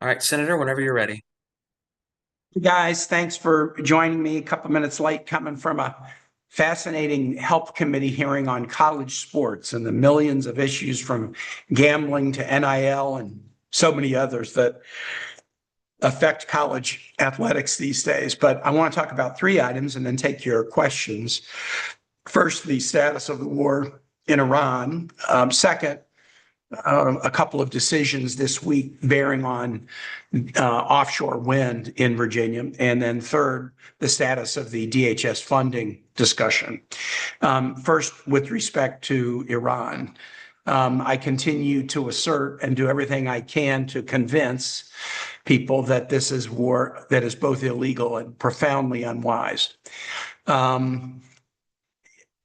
All right, Senator, whenever you're ready. Guys, thanks for joining me. A couple minutes late coming from a fascinating health committee hearing on college sports and the millions of issues from gambling to NIL and so many others that affect college athletics these days. But I want to talk about three items and then take your questions. First, the status of the war in Iran. Second, a couple of decisions this week bearing on offshore wind in Virginia. And then third, the status of the DHS funding discussion. First, with respect to Iran, I continue to assert and do everything I can to convince people that this is war that is both illegal and profoundly unwise.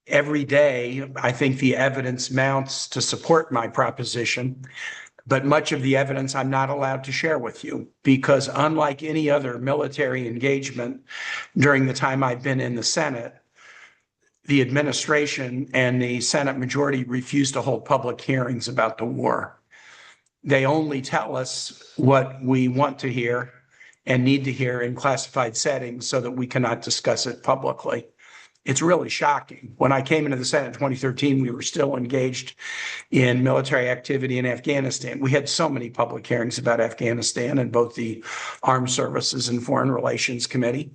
Every day, I think the evidence mounts to support my proposition, but much of the evidence I'm not allowed to share with you because unlike any other military engagement during the time I've been in the Senate, the administration and the Senate majority refuse to hold public hearings about the war. They only tell us what we want to hear and need to hear in classified settings so that we cannot discuss it publicly. It's really shocking. When I came into the Senate in 2013, we were still engaged in military activity in Afghanistan. We had so many public hearings about Afghanistan in both the Armed Services and Foreign Relations Committee.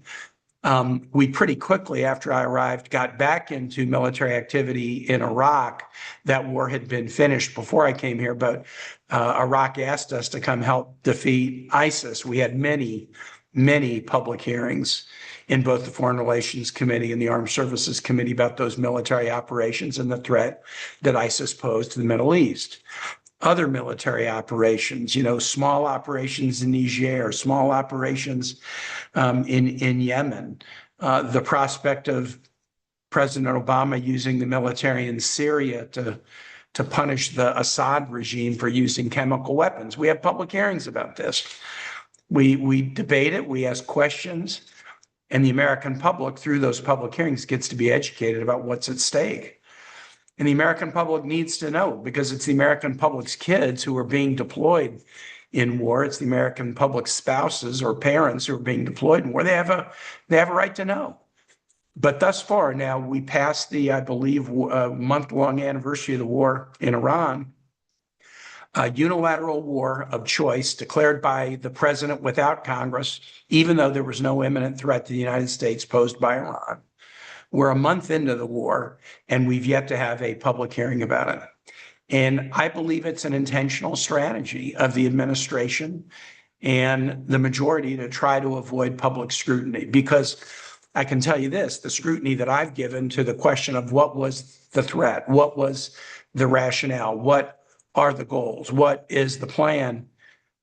We pretty quickly, after I arrived, got back into military activity in Iraq. That war had been finished before I came here, but Iraq asked us to come help defeat ISIS. We had many, many public hearings in both the Foreign Relations Committee and the Armed Services Committee about those military operations and the threat that ISIS posed to the Middle East. Other military operations, small operations in Niger, small operations in Yemen, the prospect of President Obama using the military in Syria to punish the Assad regime for using chemical weapons. We have public hearings about this. We debate it, we ask questions, and the American public, through those public hearings, gets to be educated about what's at stake. And the American public needs to know because it's the American public's kids who are being deployed in war. It's the American public's spouses or parents who are being deployed in war. They have a right to know. But thus far, now we passed the, I believe, month-long anniversary of the war in Iran, a unilateral war of choice declared by the president without Congress, even though there was no imminent threat to the United States posed by Iran. We're a month into the war, and we've yet to have a public hearing about it. And I believe it's an intentional strategy of the administration and the majority to try to avoid public scrutiny. Because I can tell you this, the scrutiny that I've given to the question of what was the threat, what was the rationale, what are the goals, what is the plan,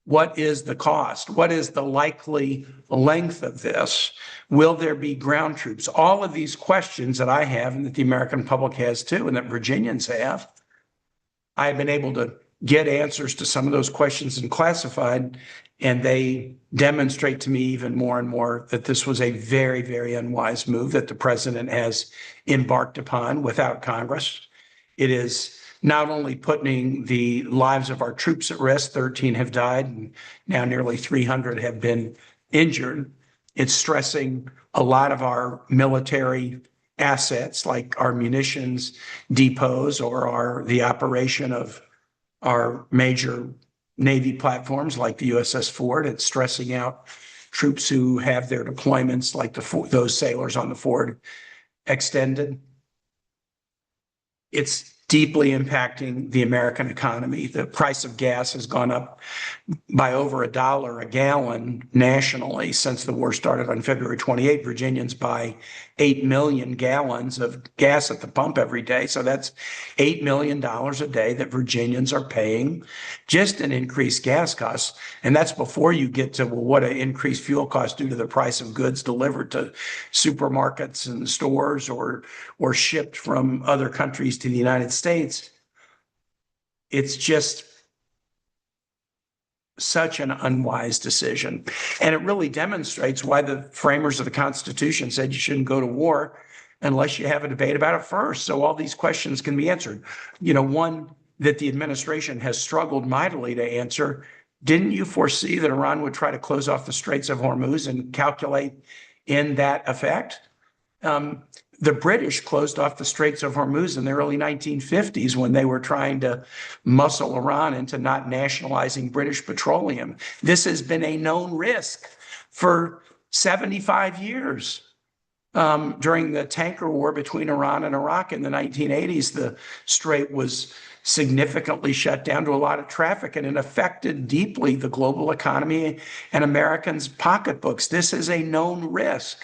what is the cost? What is the likely length of this? Will there be ground troops? All of these questions that I have and that the American public has too, and that Virginians have, I've been able to get answers to some of those questions in classified, and they demonstrate to me even more and more that this was a very, very unwise move that the president has embarked upon without Congress. It is not only putting the lives of our troops at risk, 13 have died, and now nearly 300 have been injured. It's stressing a lot of our military assets, like our munitions depots or the operation of our major Navy platforms like the USS Ford. It's stressing out troops who have their deployments, like those sailors on the Ford, extended. It's deeply impacting the American economy. The price of gas has gone up by over $1 a gallon nationally since the war started on February 28. Virginians buy 8 million gallons of gas at the pump every day. So that's $8 million a day that Virginians are paying just in increased gas costs. And that's before you get to, well, what an increased fuel cost due to the price of goods delivered to supermarkets and stores or shipped from other countries to the United States. It's just such an unwise decision. And it really demonstrates why the framers of the Constitution said you shouldn't go to war unless you have a debate about it first. So all these questions can be answered. One that the administration has struggled mightily to answer Didn't you foresee that Iran would try to close off the Straits of Hormuz and calculate in that effect? The British closed off the Straits of Hormuz in the early 1950s when they were trying to muscle Iran into not nationalizing British petroleum. This has been a known risk for 75 years. During the tanker war between Iran and Iraq in the 1980s, the Strait was significantly shut down to a lot of traffic, and it affected deeply the global economy and Americans' pocketbooks. This is a known risk.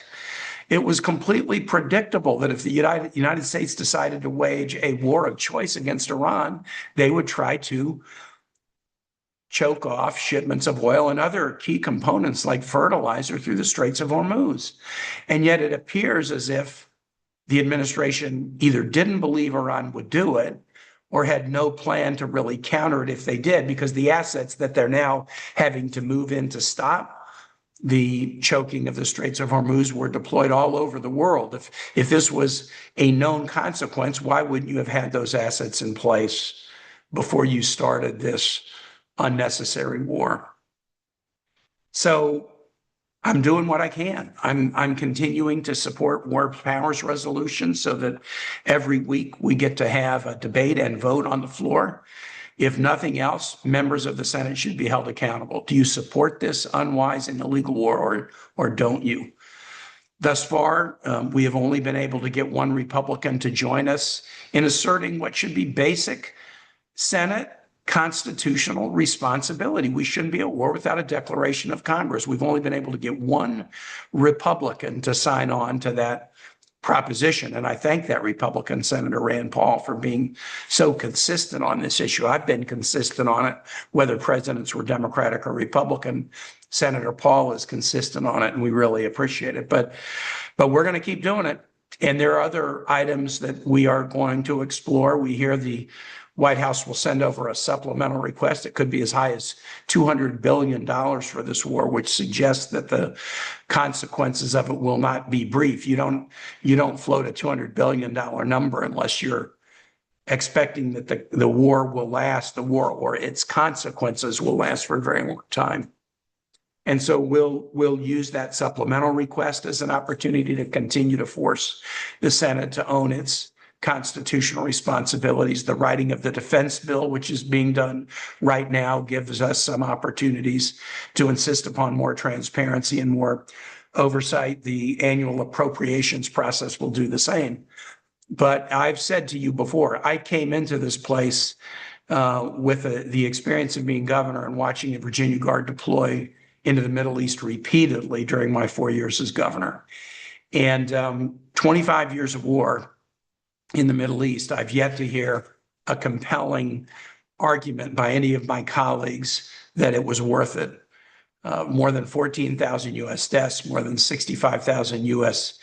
It was completely predictable that if the United States decided to wage a war of choice against Iran, they would try to choke off shipments of oil and other key components like fertilizer through the Straits of Hormuz. And yet it appears as if the administration either didn't believe Iran would do it or had no plan to really counter it if they did, because the assets that they're now having to move in to stop the choking of the Straits of Hormuz were deployed all over the world. If this was a known consequence, why wouldn't you have had those assets in place before you started this unnecessary war? So I'm doing what I can. I'm continuing to support war powers resolutions so that every week we get to have a debate and vote on the floor. If nothing else, members of the Senate should be held accountable. Do you support this unwise and illegal war, or don't you? Thus far, we have only been able to get one Republican to join us in asserting what should be basic Senate constitutional responsibility. We shouldn't be at war without a declaration of Congress. We've only been able to get one Republican to sign on to that proposition. And I thank that Republican, Senator Rand Paul, for being so consistent on this issue. I've been consistent on it, whether presidents were Democratic or Republican. Senator Paul is consistent on it, and we really appreciate it. But we're going to keep doing it. And there are other items that we are going to explore. We hear the White House will send over a supplemental request. It could be as high as $200 billion for this war, which suggests that the consequences of it will not be brief. You don't float a $200 billion number unless you're expecting that the war will last, the war or its consequences will last for a very long time. And so we'll use that supplemental request as an opportunity to continue to force the Senate to own its constitutional responsibilities. The writing of the defense bill, which is being done right now, gives us some opportunities to insist upon more transparency and more oversight. The annual appropriations process will do the same. But I've said to you before, I came into this place with the experience of being governor and watching the Virginia Guard deploy into the Middle East repeatedly during my 4 years as governor. And 25 years of war in the Middle East, I've yet to hear a compelling argument by any of my colleagues that it was worth it. More than 14,000 U.S. deaths, more than 65,000 U.S.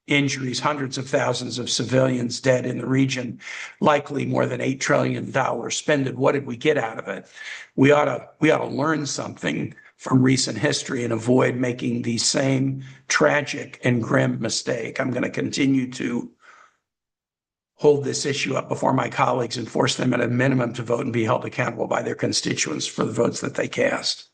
injuries, hundreds of thousands of civilians dead in the region, likely more than $8 trillion spent. What did we get out of it? We ought to learn something from recent history and avoid making the same tragic and grim mistake. I'm going to continue to hold this issue up before my colleagues and force them at a minimum to vote and be held accountable by their constituents for the votes that they cast.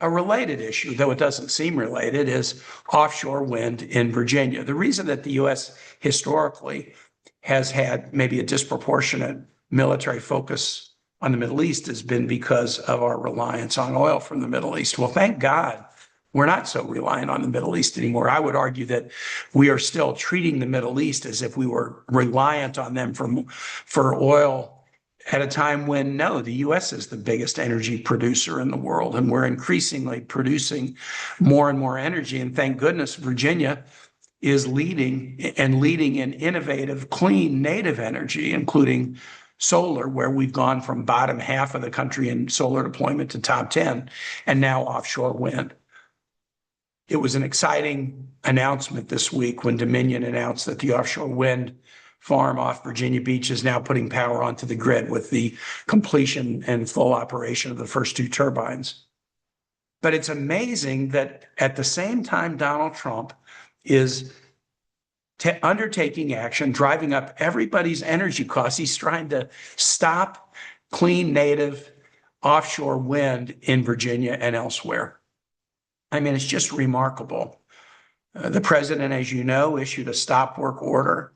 A related issue, though it doesn't seem related, is offshore wind in Virginia. The reason that the U.S. historically has had maybe a disproportionate military focus on the Middle East has been because of our reliance on oil from the Middle East. Well, thank God we're not so reliant on the Middle East anymore. I would argue that we are still treating the Middle East as if we were reliant on them for oil at a time when, no, the U.S. is the biggest energy producer in the world, and we're increasingly producing more and more energy. And thank goodness Virginia is leading in innovative, clean, native energy, including solar, where we've gone from bottom half of the country in solar deployment to top 10, and now offshore wind. It was an exciting announcement this week when Dominion announced that the offshore wind farm off Virginia Beach is now putting power onto the grid with the completion and full operation of the first 2 turbines. But it's amazing that at the same time Donald Trump is undertaking action, driving up everybody's energy costs, he's trying to stop clean, native, offshore wind in Virginia and elsewhere. I mean, it's just remarkable. The president, as you know, issued a stop work order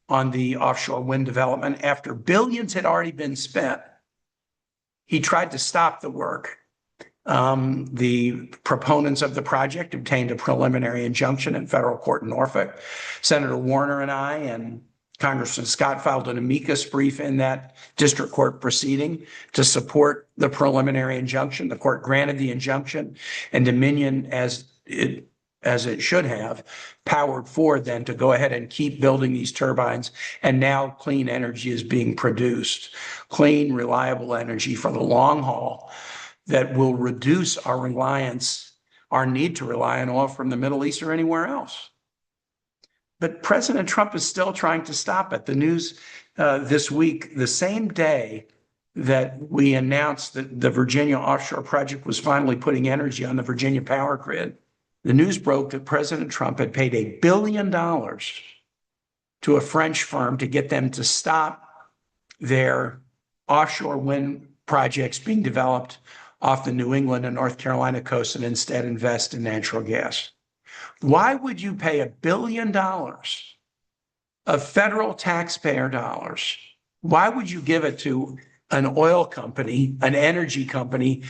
on the offshore wind development after billions had already been spent. He tried to stop the work. The proponents of the project obtained a preliminary injunction in federal court in Norfolk. Senator Warner and I and Congressman Scott filed an amicus brief in that district court proceeding to support the preliminary injunction. The court granted the injunction, and Dominion, as it should have, powered Ford then to go ahead and keep building these turbines. And now clean energy is being produced, clean, reliable energy for the long haul that will reduce our reliance, our need to rely on oil from the Middle East or anywhere else. But President Trump is still trying to stop it. The news this week, the same day that we announced that the Virginia offshore project was finally putting energy on the Virginia power grid, the news broke that President Trump had paid $1 billion to a French firm to get them to stop their offshore wind projects being developed off the New England and North Carolina coast and instead invest in natural gas. Why would you pay $1 billion of federal taxpayer dollars? Why would you give it to an oil company, an energy company,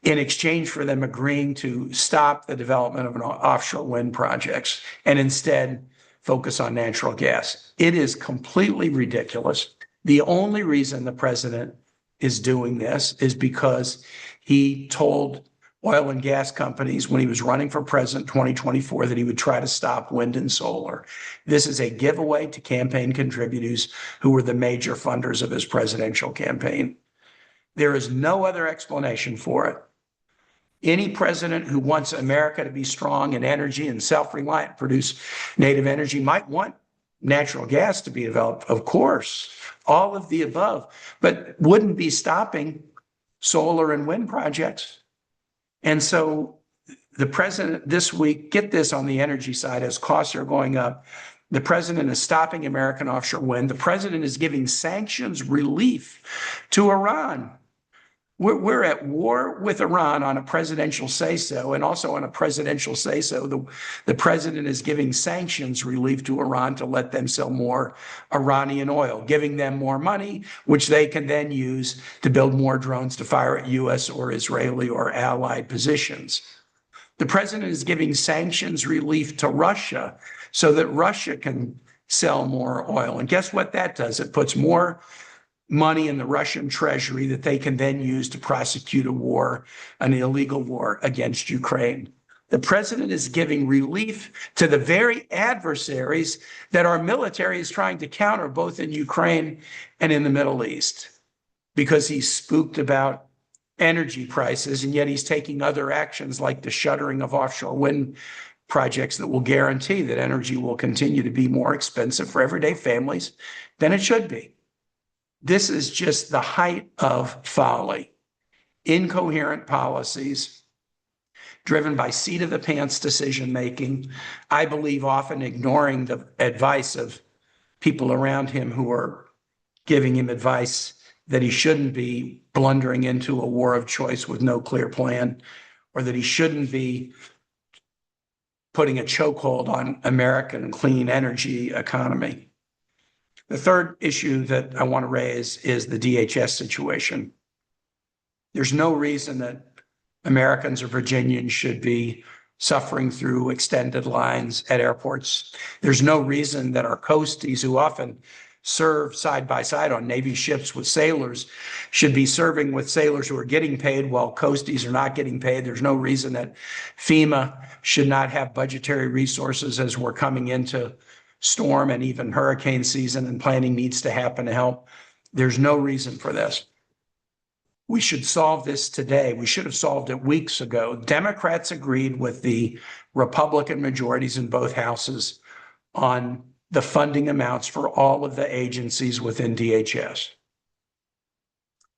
in exchange for them agreeing to stop the development of an offshore wind projects and instead focus on natural gas? It is completely ridiculous. The only reason the president is doing this is because he told oil and gas companies when he was running for president 2024 that he would try to stop wind and solar. This is a giveaway to campaign contributors who were the major funders of his presidential campaign. There is no other explanation for it. Any president who wants America to be strong in energy and self-reliant, produce native energy, might want natural gas to be developed, of course, all of the above, but wouldn't be stopping solar and wind projects. And so the president this week, get this on the energy side, as costs are going up, the president is stopping American offshore wind. The president is giving sanctions relief to Iran. We're at war with Iran on a presidential say-so, and also on a presidential say-so, the president is giving sanctions relief to Iran to let them sell more Iranian oil, giving them more money, which they can then use to build more drones to fire at U.S. or Israeli or allied positions. The president is giving sanctions relief to Russia so that Russia can sell more oil. And guess what that does? It puts more money in the Russian treasury that they can then use to prosecute a war, an illegal war against Ukraine. The president is giving relief to the very adversaries that our military is trying to counter, both in Ukraine and in the Middle East, because he's spooked about energy prices, and yet he's taking other actions like the shuttering of offshore wind projects that will guarantee that energy will continue to be more expensive for everyday families than it should be. This is just the height of folly. Incoherent policies driven by seat-of-the-pants decision-making, I believe often ignoring the advice of people around him who are giving him advice that he shouldn't be blundering into a war of choice with no clear plan, or that he shouldn't be putting a chokehold on American clean energy economy. The third issue that I want to raise is the DHS situation. There's no reason that Americans or Virginians should be suffering through extended lines at airports. There's no reason that our coasties, who often serve side by side on Navy ships with sailors, should be serving with sailors who are getting paid while coasties are not getting paid. There's no reason that FEMA should not have budgetary resources as we're coming into storm and even hurricane season, and planning needs to happen to help. There's no reason for this. We should solve this today. We should have solved it weeks ago. Democrats agreed with the Republican majorities in both houses on the funding amounts for all of the agencies within DHS.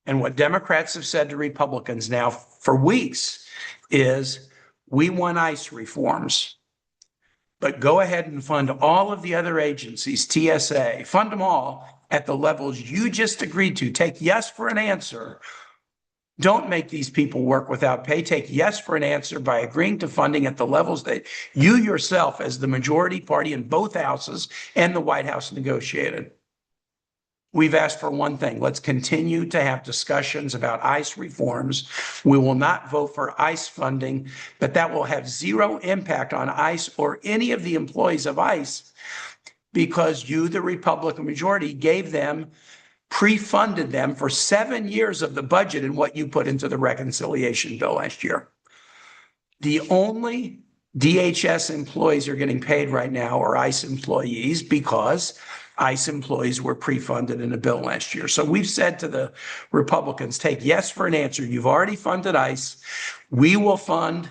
And what Democrats have said to Republicans now for weeks is, we want ICE reforms, but go ahead and fund all of the other agencies, TSA, fund them all at the levels you just agreed to. Take yes for an answer. Don't make these people work without pay. Take yes for an answer by agreeing to funding at the levels that you yourself, as the majority party in both houses and the White House, negotiated. We've asked for one thing. Let's continue to have discussions about ICE reforms. We will not vote for ICE funding, but that will have zero impact on ICE or any of the employees of ICE, because you, the Republican majority, gave them, pre-funded them for 7 years of the budget in what you put into the reconciliation bill last year. The only DHS employees who are getting paid right now are ICE employees, because ICE employees were pre-funded in a bill last year. So we've said to the Republicans, take yes for an answer. You've already funded ICE. We will fund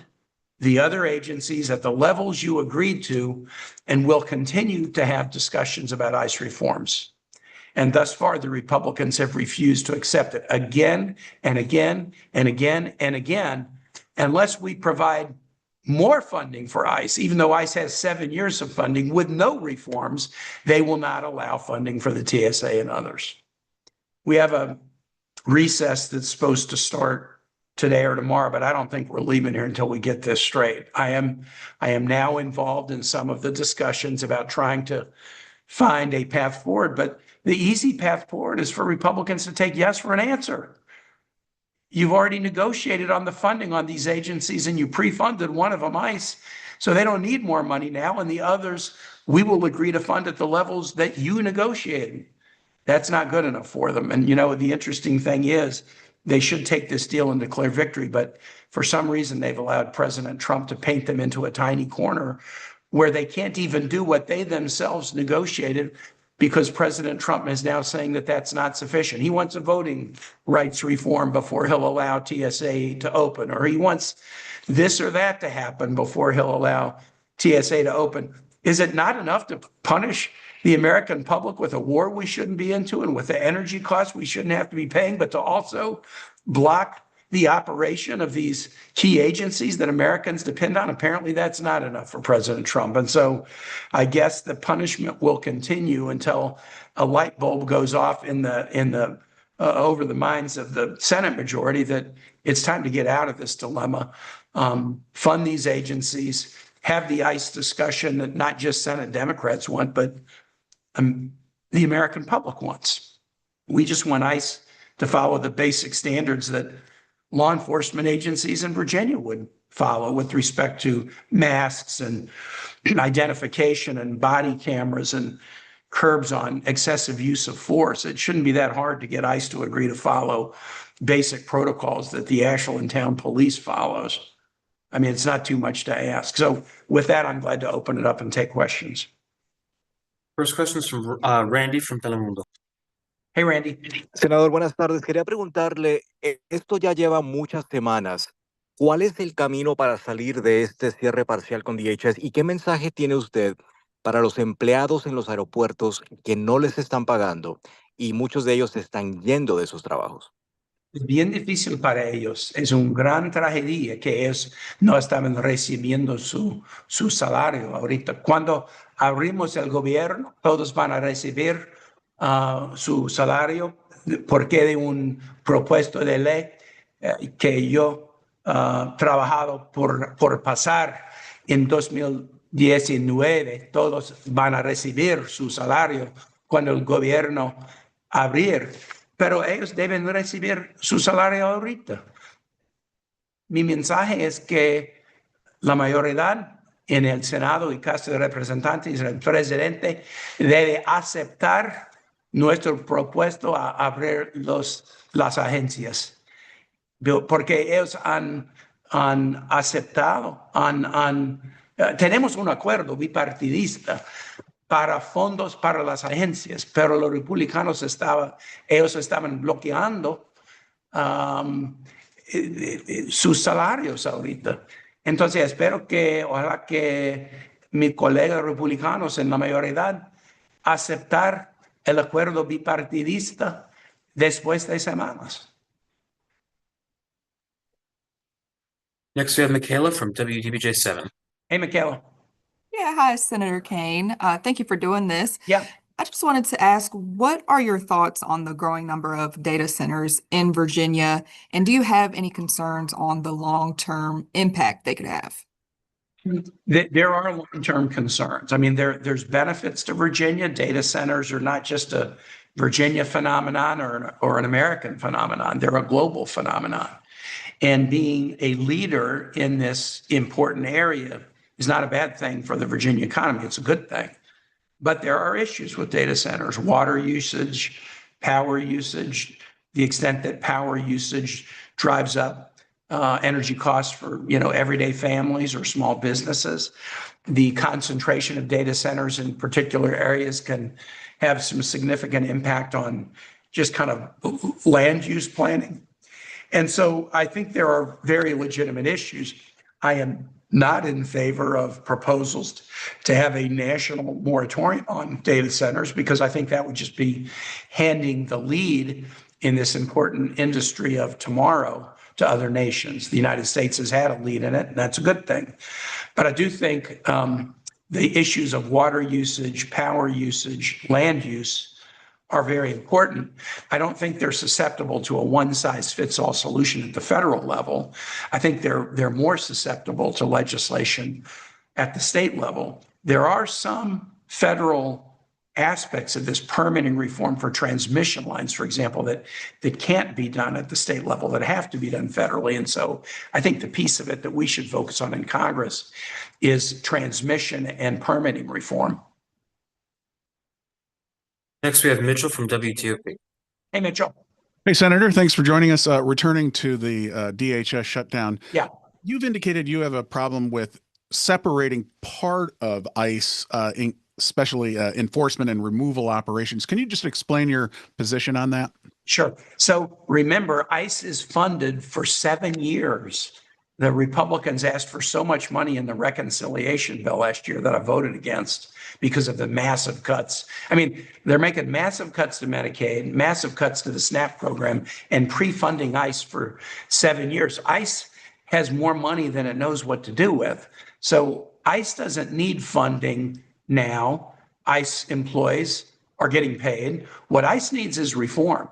the other agencies at the levels you agreed to, and we'll continue to have discussions about ICE reforms. And thus far, the Republicans have refused to accept it again and again and again and again, unless we provide more funding for ICE. Even though ICE has 7 years of funding with no reforms, they will not allow funding for the TSA and others. We have a recess that's supposed to start today or tomorrow, but I don't think we're leaving here until we get this straight. I am now involved in some of the discussions about trying to find a path forward, but the easy path forward is for Republicans to take yes for an answer. You've already negotiated on the funding on these agencies, and you pre-funded one of them, ICE, so they don't need more money now, and the others, we will agree to fund at the levels that you negotiated. That's not good enough for them. And, you know, the interesting thing is they should take this deal and declare victory, but for some reason they've allowed President Trump to paint them into a tiny corner where they can't even do what they themselves negotiated, because President Trump is now saying that that's not sufficient. He wants a voting rights reform before he'll allow TSA to open, or he wants this or that to happen before he'll allow TSA to open. Is it not enough to punish the American public with a war we shouldn't be into and with the energy costs we shouldn't have to be paying, but to also block the operation of these key agencies that Americans depend on? Apparently that's not enough for President Trump. And so I guess the punishment will continue until a light bulb goes off in the over the minds of the Senate majority that it's time to get out of this dilemma, fund these agencies, have the ICE discussion that not just Senate Democrats want, but the American public wants. We just want ICE to follow the basic standards that law enforcement agencies in Virginia would follow with respect to masks and identification and body cameras and curbs on excessive use of force. It shouldn't be that hard to get ICE to agree to follow basic protocols that the Ashland Town Police follows. I mean, it's not too much to ask. So with that, I'm glad to open it up and take questions. First question is from Randy from Telemundo. Hey, Randy. Senador, buenas tardes. Quería preguntarle, esto ya lleva muchas semanas. ¿Cuál es el camino para salir de este cierre parcial con DHS? ¿Y qué mensaje tiene usted para los empleados en los aeropuertos que no les están pagando y muchos de ellos se están yendo de sus trabajos? Es bien difícil para ellos. Es una gran tragedia que ellos no estaban recibiendo su salario ahorita. Cuando abrimos el gobierno, todos van a recibir su salario, porque de un propuesto de ley que yo trabajado por pasar en 2019, todos van a recibir su salario cuando el gobierno abrir, pero ellos deben recibir su salario ahorita. Mi mensaje es que la mayoría en el Senado y Casa de Representantes, el presidente debe aceptar nuestro propuesto a abrir las agencias, porque ellos han aceptado, tenemos un acuerdo bipartidista para fondos para las agencias, pero los republicanos ellos estaban bloqueando sus salarios ahorita. Entonces espero que, ojalá que mis colegas republicanos en la mayoría aceptar el acuerdo bipartidista después de semanas. Next, we have Michaela from WDBJ7. Hey, Michaela. Yeah, hi, Senator Kaine. Thank you for doing this. Yeah. I just wanted to ask, what are your thoughts on the growing number of data centers in Virginia? And do you have any concerns on the long-term impact they could have? There are long-term concerns. I mean, there's benefits to Virginia. Data centers are not just a Virginia phenomenon or an American phenomenon. They're a global phenomenon. And being a leader in this important area is not a bad thing for the Virginia economy. It's a good thing. But there are issues with data centers, water usage, power usage, the extent that power usage drives up energy costs for, everyday families or small businesses. The concentration of data centers in particular areas can have some significant impact on just kind of land use planning. And so I think there are very legitimate issues. I am not in favor of proposals to have a national moratorium on data centers because I think that would just be handing the lead in this important industry of tomorrow to other nations. The United States has had a lead in it, and that's a good thing. But I do think the issues of water usage, power usage, land use are very important. I don't think they're susceptible to a one-size-fits-all solution at the federal level. I think they're more susceptible to legislation at the state level. There are some federal aspects of this permitting reform for transmission lines, for example, that can't be done at the state level, that have to be done federally. And so I think the piece of it that we should focus on in Congress is transmission and permitting reform. Next, we have Mitchell from WTOP. Hey, Mitchell. Hey, Senator, thanks for joining us. Returning to the DHS shutdown. Yeah. You've indicated you have a problem with separating part of ICE, especially enforcement and removal operations. Can you just explain your position on that? Sure. So remember, ICE is funded for 7 years. The Republicans asked for so much money in the reconciliation bill last year that I voted against because of the massive cuts. I mean, they're making massive cuts to Medicaid, massive cuts to the SNAP program, and pre-funding ICE for 7 years. ICE has more money than it knows what to do with. So ICE doesn't need funding now. ICE employees are getting paid. What ICE needs is reform.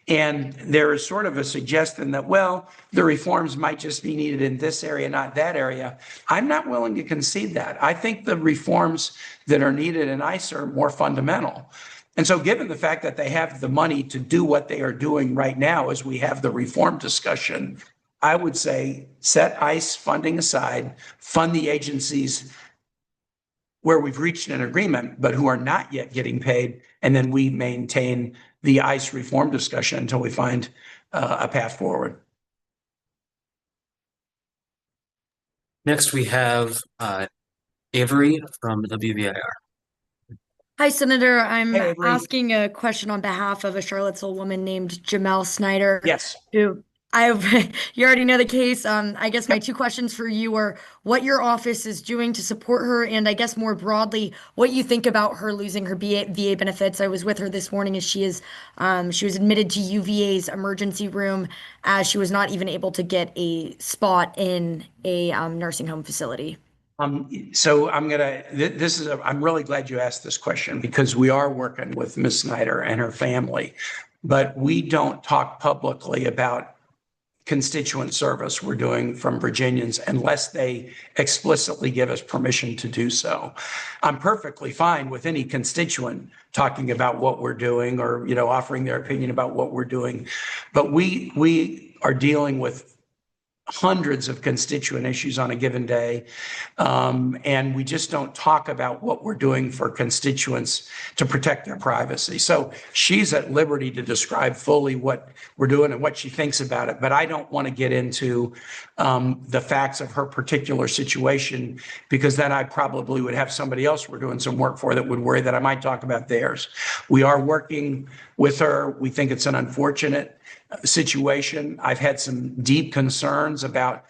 And there is sort of a suggestion that, well, the reforms might just be needed in this area, not that area. I'm not willing to concede that. I think the reforms that are needed in ICE are more fundamental. And so given the fact that they have the money to do what they are doing right now as we have the reform discussion, I would say set ICE funding aside, fund the agencies where we've reached an agreement, but who are not yet getting paid, and then we maintain the ICE reform discussion until we find a path forward. Next, we have Avery from WVIR. Hi, Senator. I'm Hey, Avery. asking a question on behalf of a Charlottesville woman named Jamel Snyder. Yes. Who you already know the case. I guess my two questions for you are what your office is doing to support her, and I guess more broadly, what you think about her losing her VA benefits. I was with her this morning as she was admitted to UVA's emergency room as she was not even able to get a spot in a nursing home facility. So I'm really glad you asked this question because we are working with Ms. Snyder and her family, but we don't talk publicly about constituent service we're doing from Virginians unless they explicitly give us permission to do so. I'm perfectly fine with any constituent talking about what we're doing or, offering their opinion about what we're doing. But we are dealing with hundreds of constituent issues on a given day. And we just don't talk about what we're doing for constituents to protect their privacy. So she's at liberty to describe fully what we're doing and what she thinks about it. But I don't want to get into the facts of her particular situation because then I probably would have somebody else we're doing some work for that would worry that I might talk about theirs. We are working with her. We think it's an unfortunate situation. I've had some deep concerns about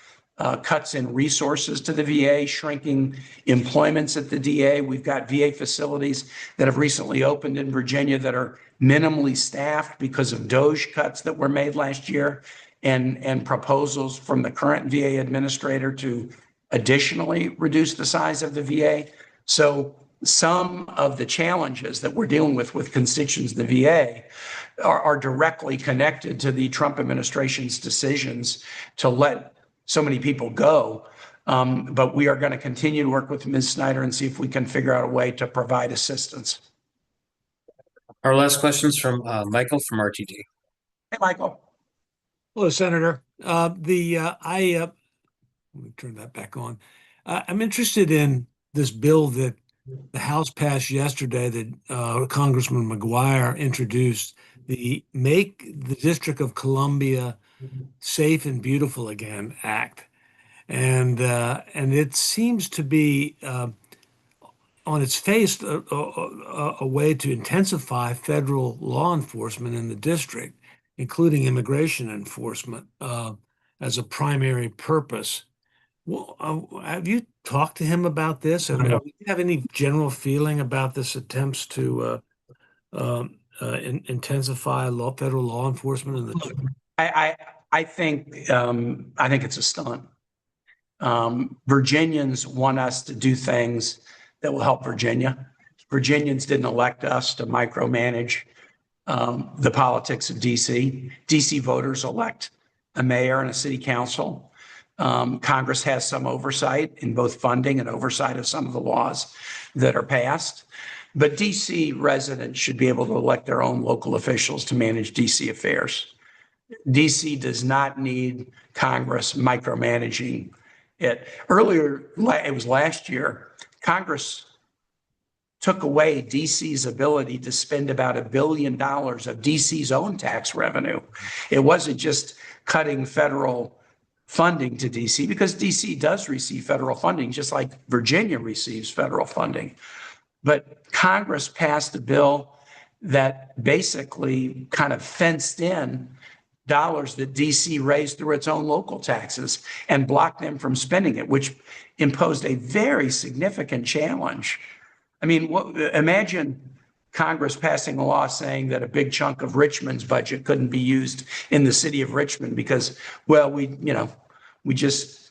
cuts in resources to the VA, shrinking employments at the DA. We've got VA facilities that have recently opened in Virginia that are minimally staffed because of DOGE cuts that were made last year and proposals from the current VA administrator to additionally reduce the size of the VA. So some of the challenges that we're dealing with constituents in the VA are directly connected to the Trump administration's decisions to let so many people go. But we are going to continue to work with Ms. Snyder and see if we can figure out a way to provide assistance. Our last question is from Michael from RTD. Hey, Michael. Hello, Senator. Let me turn that back on. I'm interested in this bill that the House passed yesterday that Congressman McGuire introduced, the Make the District of Columbia Safe and Beautiful Again Act. And it seems to be on its face a way to intensify federal law enforcement in the district, including immigration enforcement, as a primary purpose. Well, have you talked to him about this? And do you have any general feeling about this attempts to intensify federal law enforcement in the district? I think it's a stunt. Virginians want us to do things that will help Virginia. Virginians didn't elect us to micromanage the politics of DC. DC voters elect a mayor and a city council. Congress has some oversight in both funding and oversight of some of the laws that are passed. But DC residents should be able to elect their own local officials to manage DC affairs. DC does not need Congress micromanaging it. Earlier, it was last year, Congress took away DC's ability to spend about $1 billion of DC's own tax revenue. It wasn't just cutting federal funding to DC, because DC does receive federal funding, just like Virginia receives federal funding. But Congress passed a bill that basically kind of fenced in dollars that DC raised through its own local taxes and blocked them from spending it, which imposed a very significant challenge. I mean, imagine Congress passing a law saying that a big chunk of Richmond's budget couldn't be used in the city of Richmond because, well, we don't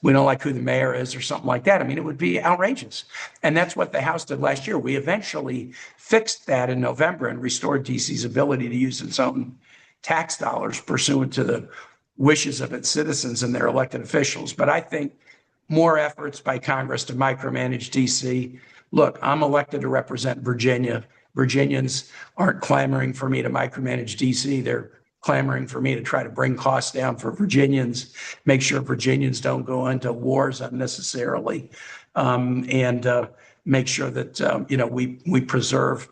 like who the mayor is or something like that. I mean, it would be outrageous. And that's what the House did last year. We eventually fixed that in November and restored DC's ability to use its own tax dollars pursuant to the wishes of its citizens and their elected officials. But I think more efforts by Congress to micromanage DC. Look, I'm elected to represent Virginia. Virginians aren't clamoring for me to micromanage DC. They're clamoring for me to try to bring costs down for Virginians, make sure Virginians don't go into wars unnecessarily, and make sure that we preserve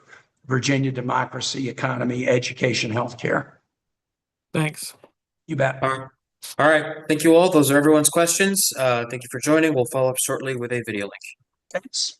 Virginia democracy, economy, education, healthcare. Thanks. You bet. All right. Thank you all. Those are everyone's questions. Thank you for joining. We'll follow up shortly with a video link. Thanks.